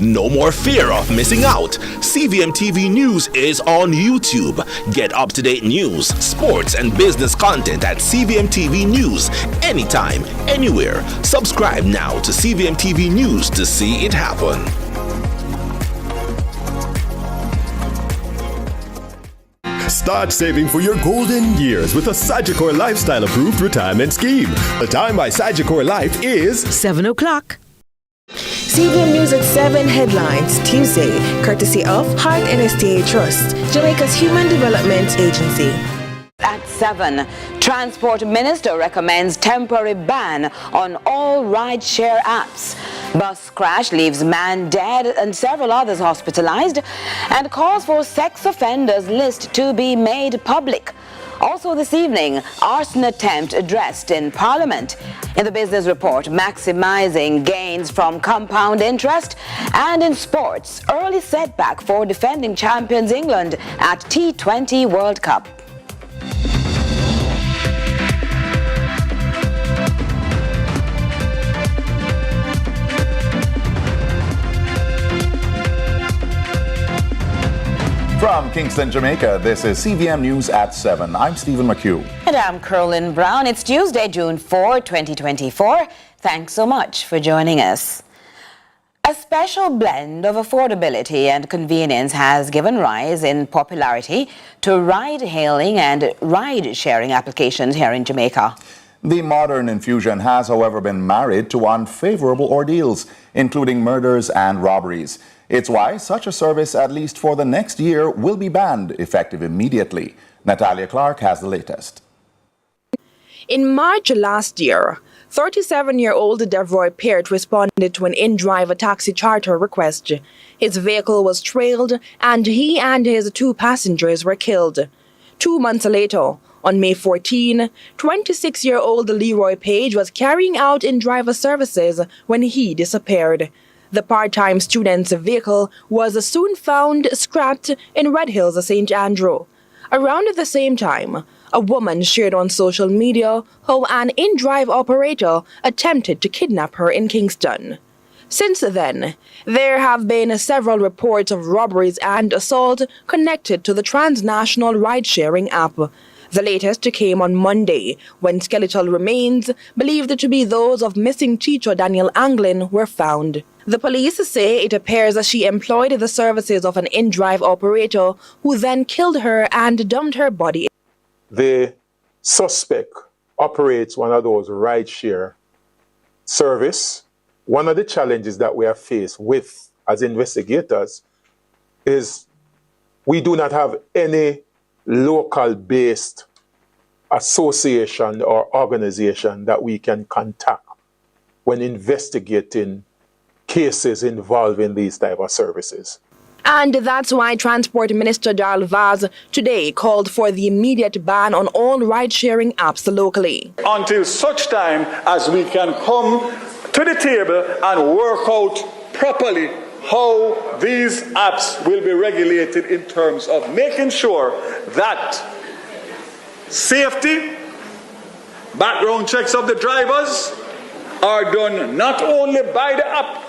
No more fear of missing out. CVM TV News is on YouTube. Get up-to-date news, sports, and business content at CVM TV News anytime, anywhere. Subscribe now to CVM TV News to see it happen. Start saving for your golden years with a Sagicor lifestyle-approved retirement scheme. The time by Sagicor Life is 7 o'clock. CVM News at 7 headlines Tuesday, courtesy of Heart NSTA Trust, Jamaica's Human Development Agency. At 7, Transport Minister recommends temporary ban on all ride-share apps. Bus crash leaves man dead and several others hospitalized, and calls for sex offenders list to be made public. Also this evening, arson attempt addressed in Parliament. In the business report, maximizing gains from compound interest. And in sports, early setback for defending champions England at T20 World Cup. From Kingston, Jamaica, this is CVM News at 7. I'm Stephen McHugh. And I'm Caroline Brown. It's Tuesday, June 4, 2024. Thanks so much for joining us. A special blend of affordability and convenience has given rise in popularity to ride-hailing and ride-sharing applications here in Jamaica. The modern infusion has, however, been married to unfavorable ordeals, including murders and robberies. It's why such a service, at least for the next year, will be banned, effective immediately. Natalia Clarke has the latest. In March last year, 37-year-old Devroy Peart responded to an Indrive taxi charter request. His vehicle was trailed and he and his 2 passengers were killed. 2 months later, on May 14, 26-year-old Leroy Page was carrying out Indrive services when he disappeared. The part-time student's vehicle was soon found scrapped in Red Hills, St. Andrew. Around the same time, a woman shared on social media how an Indrive operator attempted to kidnap her in Kingston. Since then, there have been several reports of robberies and assault connected to the transnational ride-sharing app. The latest came on Monday, when skeletal remains, believed to be those of missing teacher Daniel Anglin, were found. The police say it appears that she employed the services of an Indrive operator who then killed her and dumped her body. The suspect operates one of those ride-share service. One of the challenges that we are faced with as investigators is we do not have any local-based association or organization that we can contact when investigating cases involving these type of services. And that's why Transport Minister Darrell Vaz today called for the immediate ban on all ride-sharing apps locally. Until such time as we can come to the table and work out properly how these apps will be regulated in terms of making sure that safety, background checks of the drivers are done not only by the app,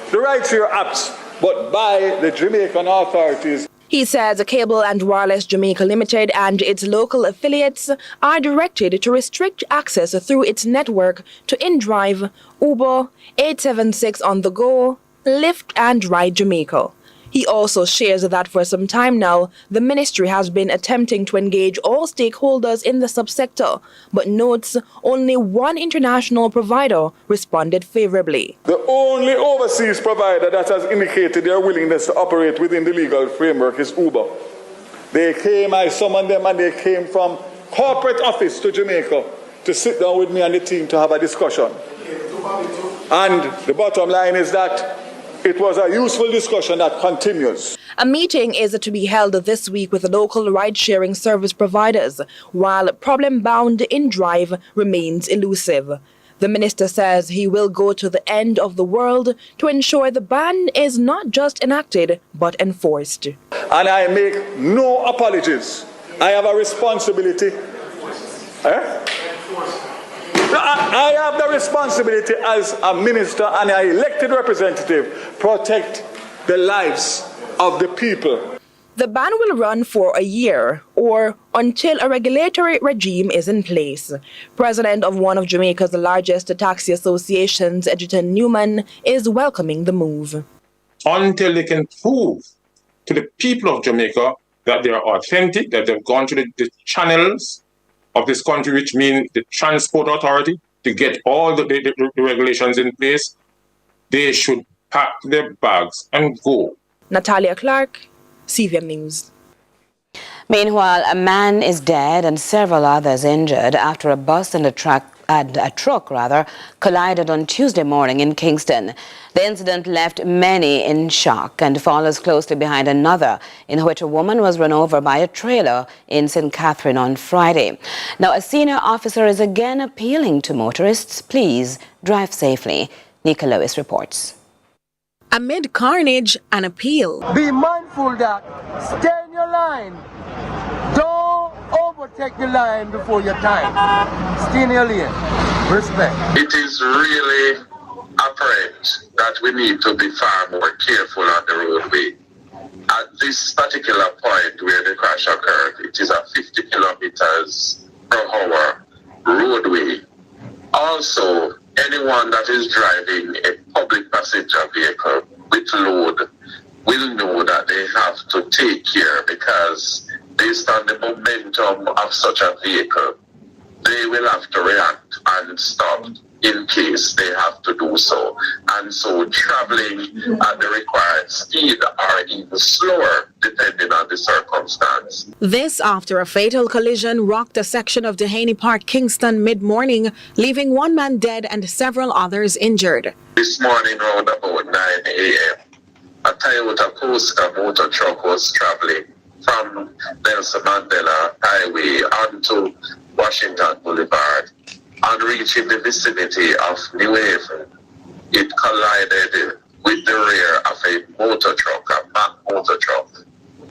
the ride-share apps, but by the Jamaican authorities. He says Cable and Wireless Jamaica Limited and its local affiliates are directed to restrict access through its network to Indrive, Uber, 876 On The Go, Lyft and Ride Jamaica. He also shares that for some time now, the ministry has been attempting to engage all stakeholders in the subsector, but notes only one international provider responded favorably. The only overseas provider that has indicated their willingness to operate within the legal framework is Uber. I summoned them and they came from corporate office to Jamaica to sit down with me and the team to have a discussion. And the bottom line is that it was a useful discussion that continues. A meeting is to be held this week with local ride-sharing service providers, while problem-bound Indrive remains elusive. The minister says he will go to the end of the world to ensure the ban is not just enacted, but enforced. And I make no apologies. I have a responsibility. I have the responsibility as a minister and an elected representative protect the lives of the people. The ban will run for a year or until a regulatory regime is in place. President of one of Jamaica's largest taxi associations, Edgerton Newman, is welcoming the move. Until they can prove to the people of Jamaica that they are authentic, that they've gone to the channels of this country, which means the transport authority, to get all the regulations in place, they should pack their bags and go. Natalia, Clarke, CVM News. Meanwhile, a man is dead and several others injured after a bus and a truck collided on Tuesday morning in Kingston. The incident left many in shock and follows closely behind another in which a woman was run over by a trailer in St. Catherine on Friday. Now, a senior officer is again appealing to motorists, please drive safely. Neika reports. Amid carnage, an appeal. Be mindful that stay in your line. Don't overtake the line before your time. Stay in your lane. Respect. It is really apparent that we need to be far more careful on the roadway. At this particular point where the crash occurred, it is a 50 kilometers per hour roadway. Also, anyone that is driving a public passenger vehicle with load will know that they have to take care, because based on the momentum of such a vehicle, they will have to react and stop in case they have to do so. And so traveling at the required speed or even slower, depending on the circumstance. This after a fatal collision rocked a section of Dehaney Park, Kingston mid-morning, leaving one man dead and several others injured. This morning around about 9 a.m., a Toyota Coaster motor truck was traveling from Nelson Mandela Highway onto Washington Boulevard. On reaching the vicinity of New Haven, it collided with the rear of a motor truck, a Mack motor truck.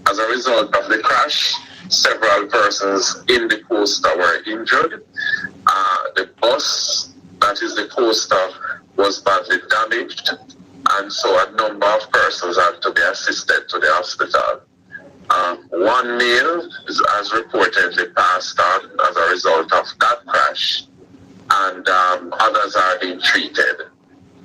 As a result of the crash, several persons in the coaster were injured. The bus, that is the coaster, was badly damaged, and so a number of persons had to be assisted to the hospital. One male has reportedly passed on as a result of that crash, and others are being treated.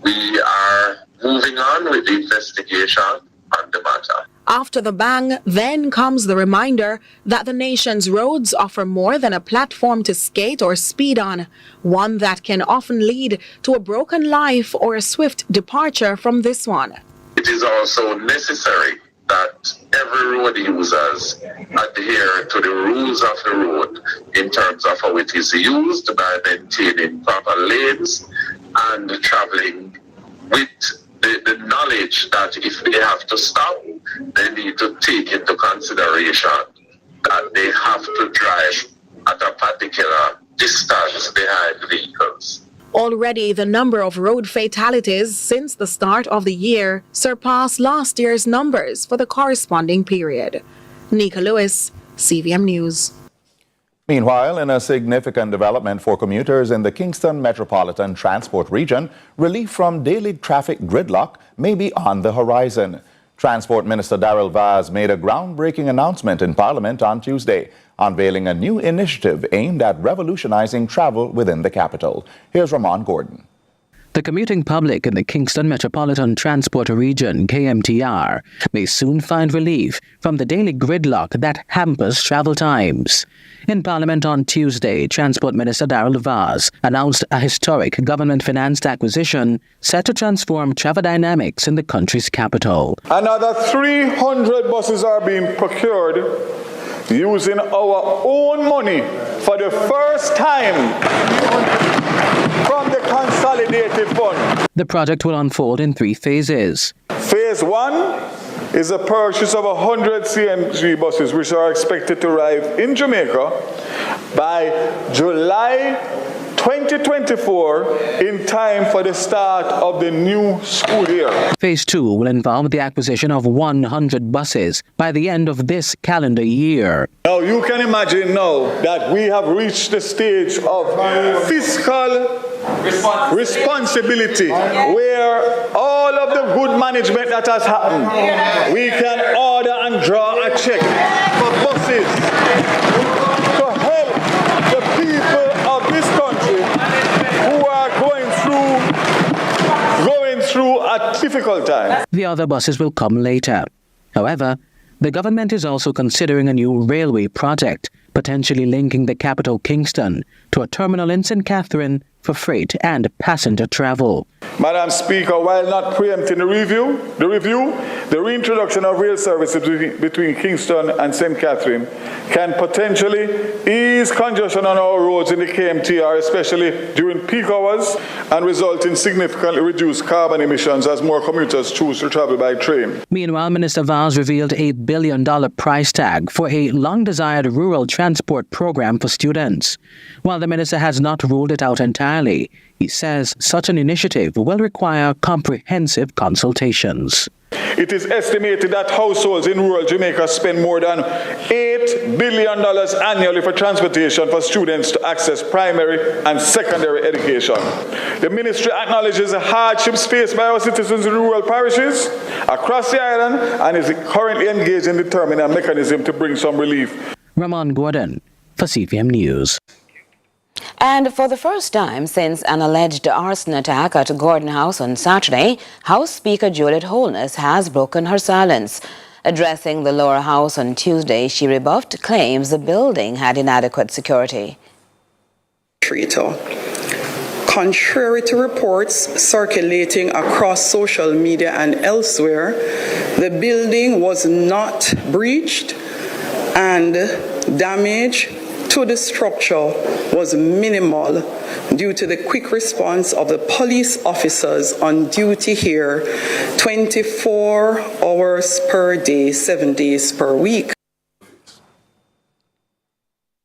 We are moving on with the investigation on the matter. After the bang, then comes the reminder that the nation's roads offer more than a platform to skate or speed on, one that can often lead to a broken life or a swift departure from this one. It is also necessary that every road users adhere to the rules of the road in terms of how it is used, by maintaining proper lanes and traveling with the knowledge that if they have to stop, they need to take into consideration that they have to drive at a particular distance behind vehicles. Already, the number of road fatalities since the start of the year surpassed last year's numbers for the corresponding period. Neika Lewis, CVM News. Meanwhile, in a significant development for commuters in the Kingston Metropolitan Transport Region, relief from daily traffic gridlock may be on the horizon. Transport Minister Darrell Vaz made a groundbreaking announcement in Parliament on Tuesday, unveiling a new initiative aimed at revolutionizing travel within the capital. Here's Ramon Gordon. The commuting public in the Kingston Metropolitan Transport Region, KMTR, may soon find relief from the daily gridlock that hampers travel times. In Parliament on Tuesday, Transport Minister Darrell Vaz announced a historic government-financed acquisition set to transform travel dynamics in the country's capital. Another 300 buses are being procured using our own money for the first time from the consolidated fund. The project will unfold in 3 phases. Phase 1 is the purchase of 100 CNG buses, which are expected to arrive in Jamaica by July 2024 in time for the start of the new school year. Phase 2 will involve the acquisition of 100 buses by the end of this calendar year. Now you can imagine now that we have reached the stage of fiscal responsibility where all of the good management that has happened, we can order and draw a check for buses to help the people of this country who are going through a difficult time. The other buses will come later. However, the government is also considering a new railway project, potentially linking the capital Kingston to a terminal in St. Catherine for freight and passenger travel. Madam Speaker, while not preempting the review, the reintroduction of rail services between Kingston and St. Catherine can potentially ease congestion on our roads in the KMTR, especially during peak hours, and result in significantly reduced carbon emissions as more commuters choose to travel by train. Meanwhile, Minister Vaz revealed a $1 billion price tag for a long-desired rural transport program for students. While the minister has not ruled it out entirely, he says such an initiative will require comprehensive consultations. It is estimated that households in rural Jamaica spend more than $8 billion annually for transportation for students to access primary and secondary education. The ministry acknowledges the hardships faced by our citizens in rural parishes across the island and is currently engaged in determining a mechanism to bring some relief. Ramon Gordon for CVM News. And for the first time since an alleged arson attack at Gordon House on Saturday, House Speaker Juliet Holness has broken her silence. Addressing the lower house on Tuesday, she rebuffed claims the building had inadequate security. Contrary to reports circulating across social media and elsewhere, the building was not breached and damage to the structure was minimal due to the quick response of the police officers on duty here 24 hours per day, 7 days per week.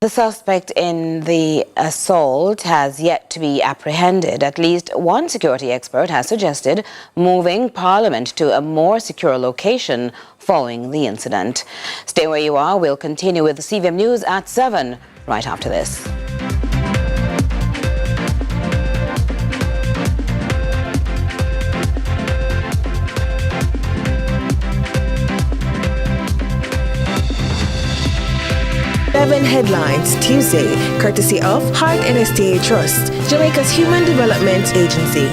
The suspect in the assault has yet to be apprehended. At least one security expert has suggested moving Parliament to a more secure location following the incident. Stay where you are. We'll continue with the CVM News at 7 right after this. Seven headlines Tuesday, courtesy of Heart and STA Trust, Jamaica's Human Development Agency.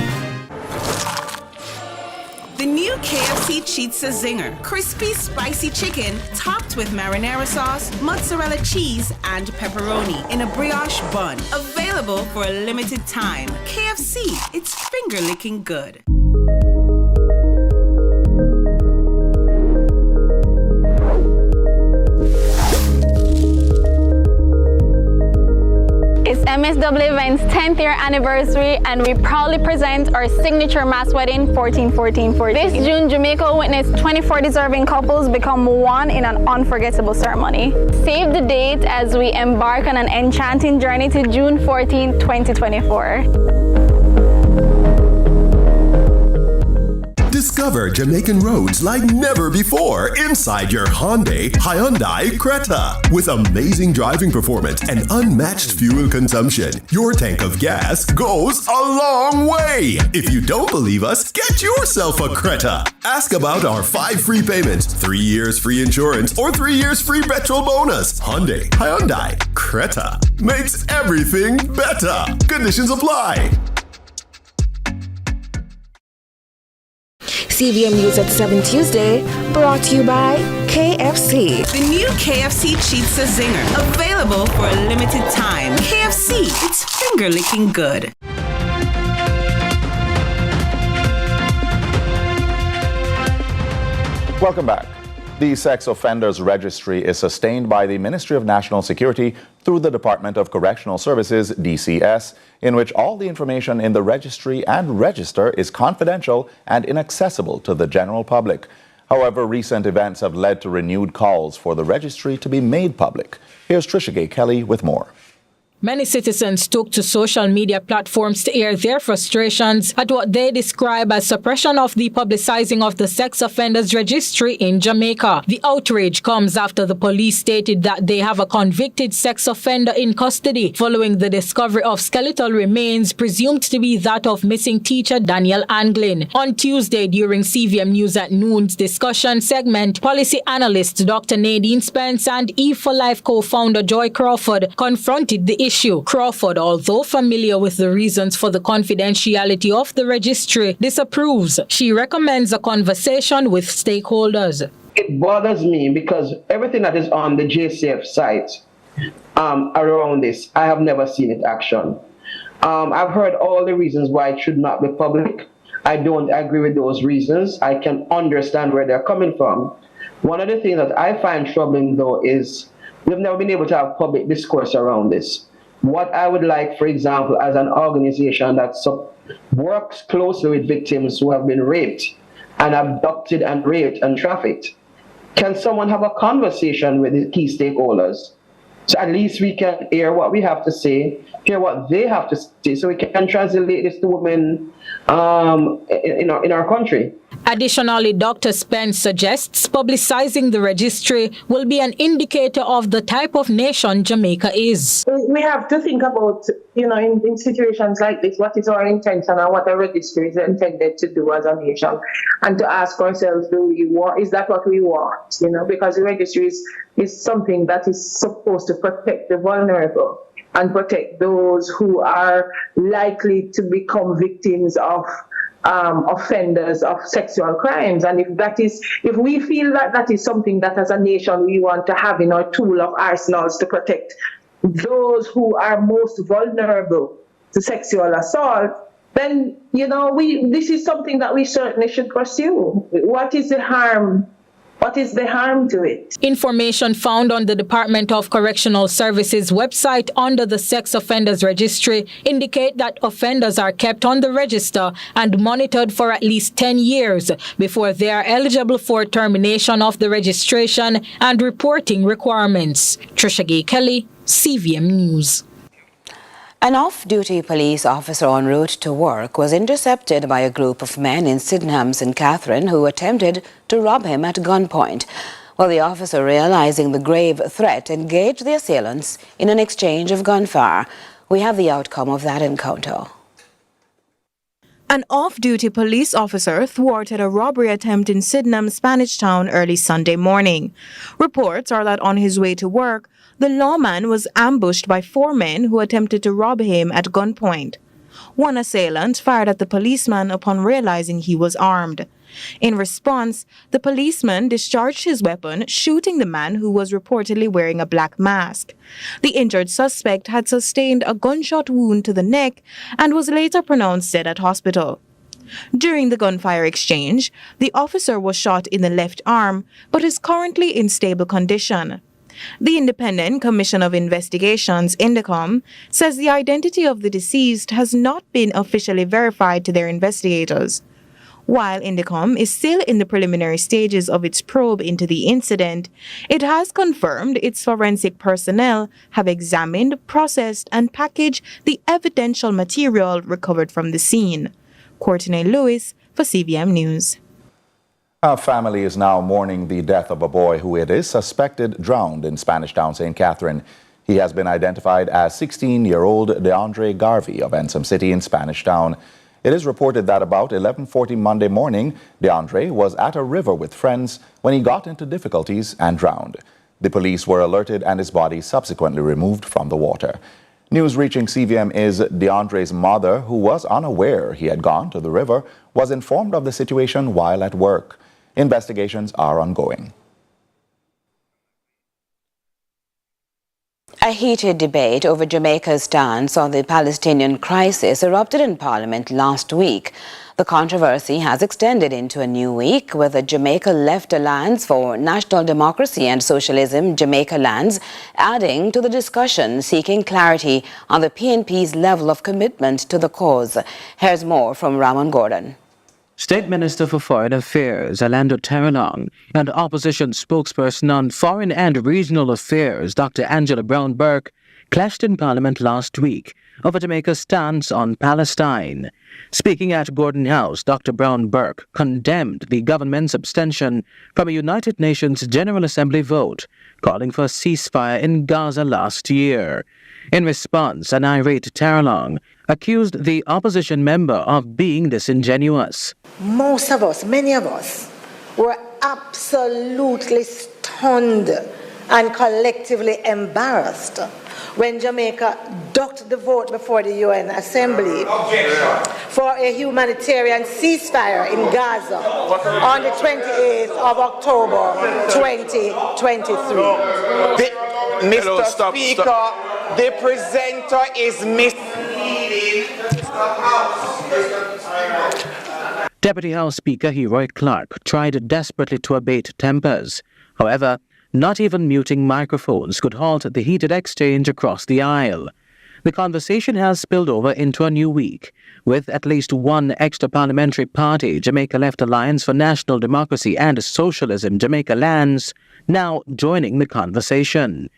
The new KFC Cheetah Zinger. Crispy, spicy chicken topped with marinara sauce, mozzarella cheese, and pepperoni in a brioche bun. Available for a limited time. KFC, it's finger-licking good. It's MSW Events' 10th year anniversary, and we proudly present our signature mass wedding 14-14-14. This June, Jamaica witnessed 24 deserving couples become one in an unforgettable ceremony. Save the date as we embark on an enchanting journey to June 14, 2024. Discover Jamaican roads like never before inside your Hyundai Creta. With amazing driving performance and unmatched fuel consumption, your tank of gas goes a long way. If you don't believe us, get yourself a Creta. Ask about our 5 free payments, 3 years free insurance, or 3 years free petrol bonus. Hyundai Creta makes everything better. Conditions apply. CVM News at 7 Tuesday, brought to you by KFC. The new KFC Cheetah Zinger. Available for a limited time. KFC, it's finger-licking good. Welcome back. The Sex Offenders Registry is sustained by the Ministry of National Security through the Department of Correctional Services, DCS, in which all the information in the registry and register is confidential and inaccessible to the general public. However, recent events have led to renewed calls for the registry to be made public. Here's Trisha Gay Kelly with more. Many citizens took to social media platforms to air their frustrations at what they describe as suppression of the publicizing of the sex offenders registry in Jamaica. The outrage comes after the police stated that they have a convicted sex offender in custody following the discovery of skeletal remains presumed to be that of missing teacher Daniel Anglin. On Tuesday, during CVM News at Noon's discussion segment, policy analyst Dr. Nadine Spence and Eve for Life co-founder Joy Crawford confronted the issue. Crawford, although familiar with the reasons for the confidentiality of the registry, disapproves. She recommends a conversation with stakeholders. It bothers me because everything that is on the JCF site around this, I have never seen it action. I've heard all the reasons why it should not be public. I don't agree with those reasons. I can understand where they're coming from. One of the things that I find troubling, though, is we've never been able to have public discourse around this. What I would like, for example, as an organization that works closely with victims who have been raped and abducted and raped and trafficked, can someone have a conversation with the key stakeholders? So at least we can hear what we have to say, hear what they have to say, so we can translate this to women in our country. Additionally, Dr. Spence suggests publicizing the registry will be an indicator of the type of nation Jamaica is. We have to think about, in situations like this, what is our intention and what the registry is intended to do as a nation, and to ask ourselves, is that what we want? Because the registry is something that is supposed to protect the vulnerable and protect those who are likely to become victims of offenders of sexual crimes. And if we feel that is something that as a nation we want to have in our tool of arsenals to protect those who are most vulnerable to sexual assault, then this is something that we certainly should pursue. What is the harm? What is the harm to it? Information found on the Department of Correctional Services website under the Sex Offenders Registry indicate that offenders are kept on the register and monitored for at least 10 years before they are eligible for termination of the registration and reporting requirements. Trisha Gay Kelly, CVM News. An off-duty police officer en route to work was intercepted by a group of men in Sydenham St. Catherine who attempted to rob him at gunpoint. Well, the officer, realizing the grave threat, engaged the assailants in an exchange of gunfire. We have the outcome of that encounter. An off-duty police officer thwarted a robbery attempt in Sydenham, Spanish Town early Sunday morning. Reports are that on his way to work, the lawman was ambushed by 4 men who attempted to rob him at gunpoint. One assailant fired at the policeman upon realizing he was armed. In response, the policeman discharged his weapon, shooting the man who was reportedly wearing a black mask. The injured suspect had sustained a gunshot wound to the neck and was later pronounced dead at hospital. During the gunfire exchange, the officer was shot in the left arm but is currently in stable condition. The Independent Commission of Investigations, INDECOM, says the identity of the deceased has not been officially verified to their investigators. While INDECOM is still in the preliminary stages of its probe into the incident, it has confirmed its forensic personnel have examined, processed, and packaged the evidential material recovered from the scene. Courtney Lewis for CVM News. A family is now mourning the death of a boy who it is suspected drowned in Spanish Town, St. Catherine. He has been identified as 16-year-old DeAndre Garvey of Ensom City in Spanish Town. It is reported that about 11:40 Monday morning, DeAndre was at a river with friends when he got into difficulties and drowned. The police were alerted and his body subsequently removed from the water. News reaching CVM is DeAndre's mother, who was unaware he had gone to the river, was informed of the situation while at work. Investigations are ongoing. A heated debate over Jamaica's stance on the Palestinian crisis erupted in Parliament last week. The controversy has extended into a new week with the Jamaica Left Alliance for National Democracy and Socialism, Jamaica Lands, adding to the discussion seeking clarity on the PNP's level of commitment to the cause. Here's more from Ramon Gordon. State Minister for Foreign Affairs, Orlando Terrelong, and opposition spokesperson on Foreign and Regional Affairs, Dr. Angela Brown Burke, clashed in Parliament last week over Jamaica's stance on Palestine. Speaking at Gordon House, Dr. Brown Burke condemned the government's abstention from a United Nations General Assembly vote calling for a ceasefire in Gaza last year. In response, an irate Taralong accused the opposition member of being disingenuous. Most of us, many of us, were absolutely stunned and collectively embarrassed when Jamaica ducked the vote before the UN Assembly for a humanitarian ceasefire in Gaza on the 28th of October 2023. Mr. Speaker, the presenter is misleading. Deputy House Speaker Heroic Clarke tried desperately to abate tempers. However, not even muting microphones could halt the heated exchange across the aisle. The conversation has spilled over into a new week, with at least one extra-parliamentary party, Jamaica Left Alliance for National Democracy and Socialism, Jamaica Lands, now joining the conversation.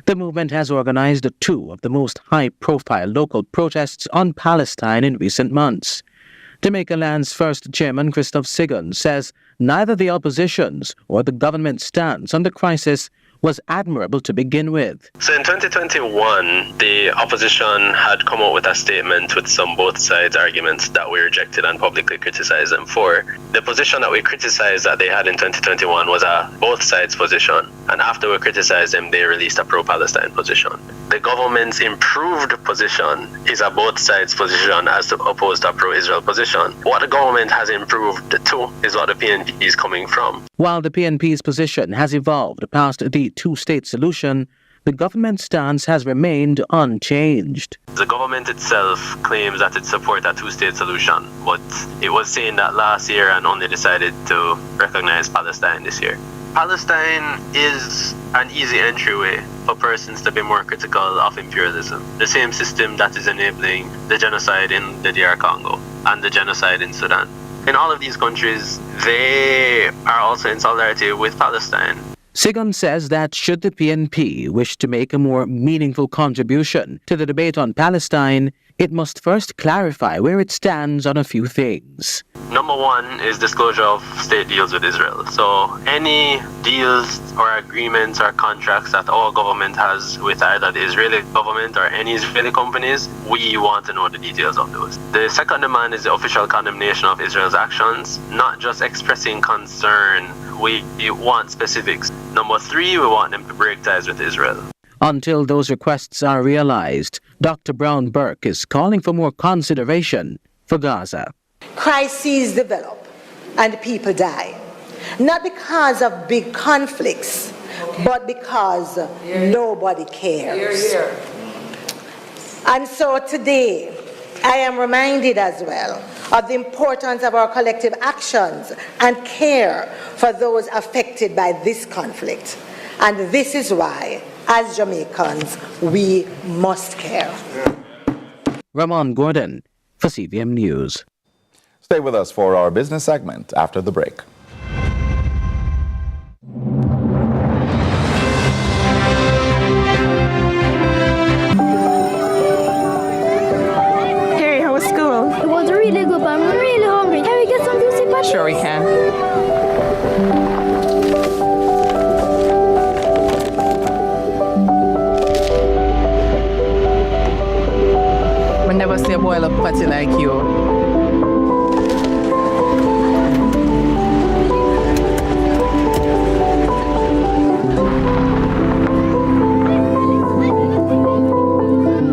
The movement has organized two of the most high-profile local protests on Palestine in recent months. Jamaica Land's first chairman, Christophe Sigon, says neither the opposition's or the government's stance on the crisis was admirable to begin with. So in 2021, the opposition had come out with a statement with some both sides arguments that we rejected and publicly criticized them for. The position that we criticized that they had in 2021 was a both sides position. And after we criticized them, they released a pro-Palestine position. The government's improved position is a both sides position as opposed to a pro-Israel position. What the government has improved to is what the PNP is coming from. While the PNP's position has evolved past the two-state solution, the government's stance has remained unchanged. The government itself claims that it supports a two-state solution, but it was saying that last year and only decided to recognize Palestine this year. Palestine is an easy entryway for persons to be more critical of imperialism, the same system that is enabling the genocide in the DR Congo and the genocide in Sudan. In all of these countries, they are also in solidarity with Palestine. Sigon says that should the PNP wish to make a more meaningful contribution to the debate on Palestine, it must first clarify where it stands on a few things. Number one is disclosure of state deals with Israel. So any deals or agreements or contracts that our government has with either the Israeli government or any Israeli companies, we want to know the details of those. The second demand is the official condemnation of Israel's actions, not just expressing concern. We want specifics. Number three, we want them to break ties with Israel. Until those requests are realized, Dr. Brown Burke is calling for more consideration for Gaza. Crises develop and people die, not because of big conflicts, but because nobody cares. And so today, I am reminded as well of the importance of our collective actions and care for those affected by this conflict. And this is why, as Jamaicans, we must care. Ramon Gordon for CVM News. Stay with us for our business segment after the break. Harry, how was school? It was really good, but I'm really hungry. Can we get some juicy patties? Sure we can. I never see a boil up patty like you.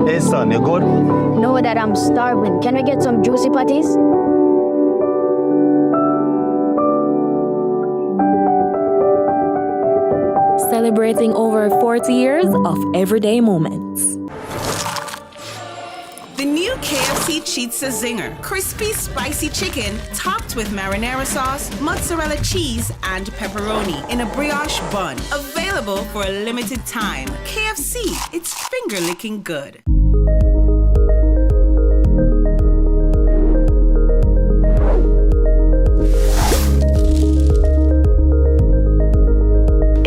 Hey son, you good? No, Dad, I'm starving. Can we get some juicy patties? Celebrating over 40 years of everyday moments. The new KFC Chizza Zinger. Crispy, spicy chicken topped with marinara sauce, mozzarella cheese, and pepperoni in a brioche bun. Available for a limited time. KFC, it's finger-licking good.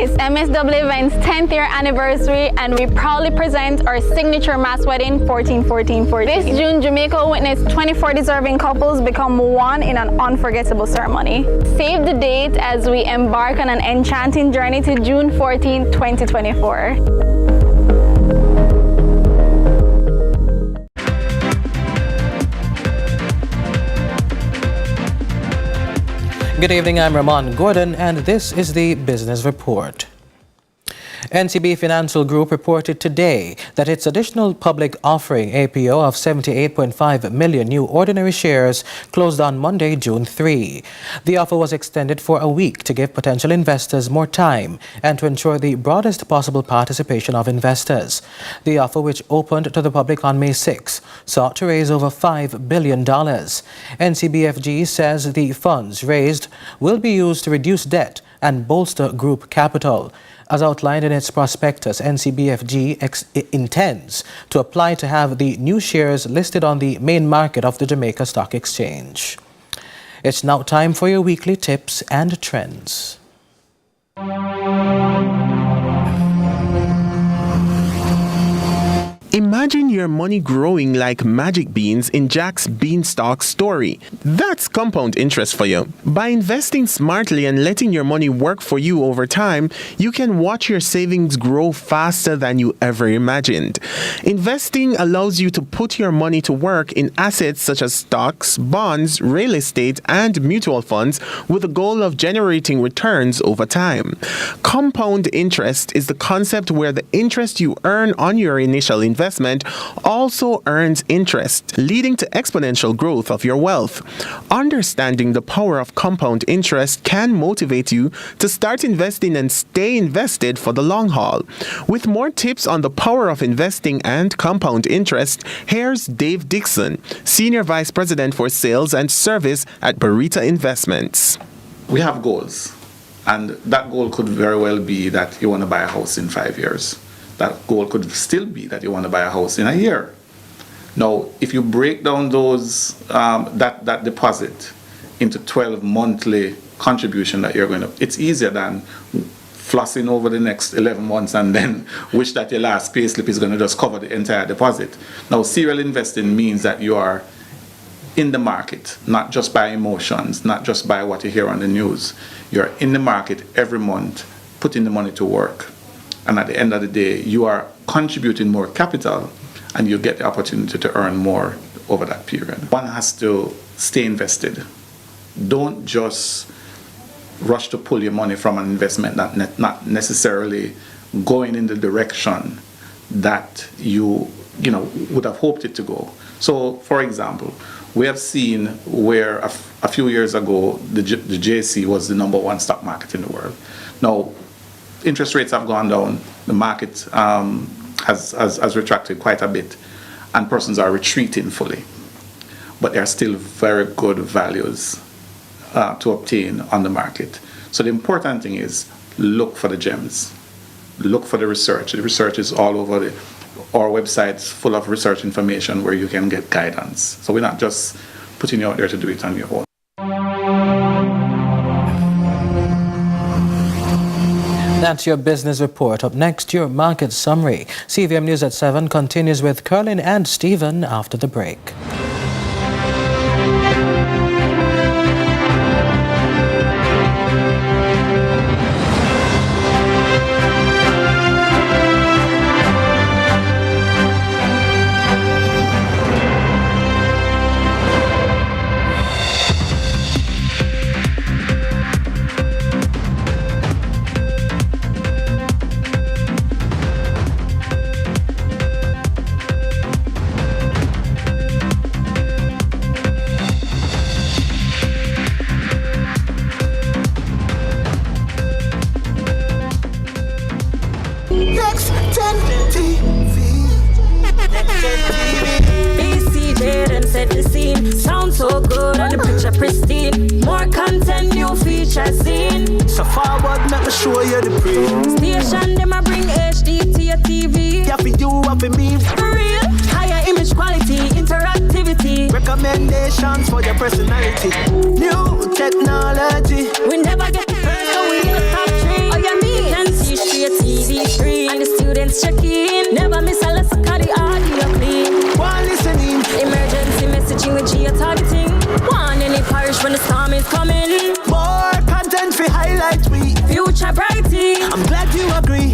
It's Miss Double Events 10th year anniversary, and we proudly present our signature mass wedding 14-14-14. This June, Jamaica witnessed 24 deserving couples become one in an unforgettable ceremony. Save the date as we embark on an enchanting journey to June 14, 2024. Good evening, I'm Ramon Gordon, and this is the Business Report. NCB Financial Group reported today that its additional public offering APO of 78.5 million new ordinary shares closed on Monday, June 3. The offer was extended for a week to give potential investors more time and to ensure the broadest possible participation of investors. The offer, which opened to the public on May 6, sought to raise over $5 billion. NCBFG says the funds raised will be used to reduce debt and bolster group capital. As outlined in its prospectus, NCBFG intends to apply to have the new shares listed on the main market of the Jamaica Stock Exchange. It's now time for your weekly tips and trends. Imagine your money growing like magic beans in Jack's Beanstalk story. That's compound interest for you. By investing smartly and letting your money work for you over time, you can watch your savings grow faster than you ever imagined. Investing allows you to put your money to work in assets such as stocks, bonds, real estate, and mutual funds with the goal of generating returns over time. Compound interest is the concept where the interest you earn on your initial investment also earns interest, leading to exponential growth of your wealth. Understanding the power of compound interest can motivate you to start investing and stay invested for the long haul. With more tips on the power of investing and compound interest, here's Dave Dixon, Senior Vice President for Sales and Service at Barita Investments. We have goals, and that goal could very well be that you want to buy a house in 5 years. That goal could still be that you want to buy a house in a year. Now, if you break down those that deposit into 12 monthly contribution that you're going to, it's easier than flossing over the next 11 months and then wish that your last payslip is going to just cover the entire deposit. Now, serial investing means that you are in the market, not just by emotions, not just by what you hear on the news. You're in the market every month, putting the money to work. And at the end of the day, you are contributing more capital and you get the opportunity to earn more over that period. One has to stay invested. Don't just rush to pull your money from an investment that not necessarily going in the direction that you would have hoped it to go. So, for example, we have seen where a few years ago, the JC was the #1 stock market in the world. Now, interest rates have gone down, the market has retracted quite a bit, and persons are retreating fully. But there are still very good values to obtain on the market. So the important thing is look for the gems, look for the research. The research is all over our website's full of research information where you can get guidance. So we're not just putting you out there to do it on your own. That's your business report. Up next, your market summary. CVM News at 7 continues with Curlin and Stephen after the break. So good and the picture pristine. More content, new features in. So forward, let me show you the print. Station, them a bring HD to your TV. Yeah, for you, for me. For real, higher image quality, interactivity. Recommendations for your personality. New technology. We never get the first, so we in the top 3. Oh, yeah, me. Can see when the storm is coming. More content for highlight we. Future brighty. I'm glad you agree.